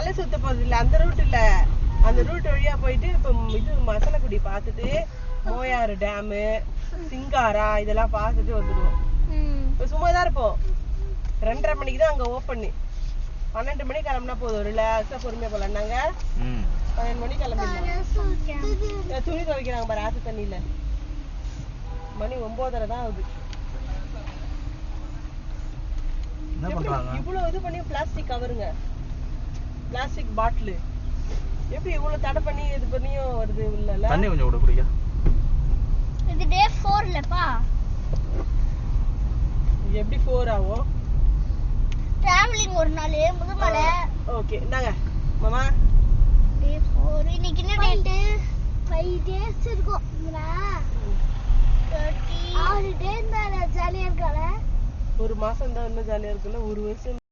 தலை சுத்த போறது இல்ல, அந்த ரூட் இல்ல, அந்த ரூட் வழியா போயிட்டு இப்ப இது மசனக்குடி பாத்துட்டு மோயாறு டேமு, சிங்காரா இதெல்லாம் பாத்துட்டு வந்துடுவோம். இப்ப சும்மாதான் இருப்போம். 2:30 மணிக்கு தான் அங்க ஓப்பன். 12 மணிக்கு கிளம்புனா போதும், ரிலாக்ஸா பொறுமையா போலாம். நாங்க 12 மணிக்கு கிளம்பிடலாம். துணி துவைக்கிறாங்க பாரு ஆத்து தண்ணியில. மணி 9:30 தான் ஆகுது. இவ்வளவு இது பண்ணி பிளாஸ்டிக் கவருங்க, பிளாஸ்டிக் பாட்டில் எப்படி இவ்வளவு தடை பண்ணி இது பண்ணியும் வருது இல்ல. தண்ணி கொஞ்சம் கூட குடிக்க. இது டே 4 லப்பா. எப்படி 4 ஆகும்? டிராவலிங் ஒரு நாள் முதுமலை. ஓகே இந்தாங்க மாமா. டே 4 இன்னைக்கு என்ன டேட்? 5 டேஸ் இருக்கும். 6 டேஸ் தான் ஜாலியா இருக்கல. ஒரு மாசம் தான் இன்னும் ஜாலியா இருக்குல்ல. ஒரு வருஷம்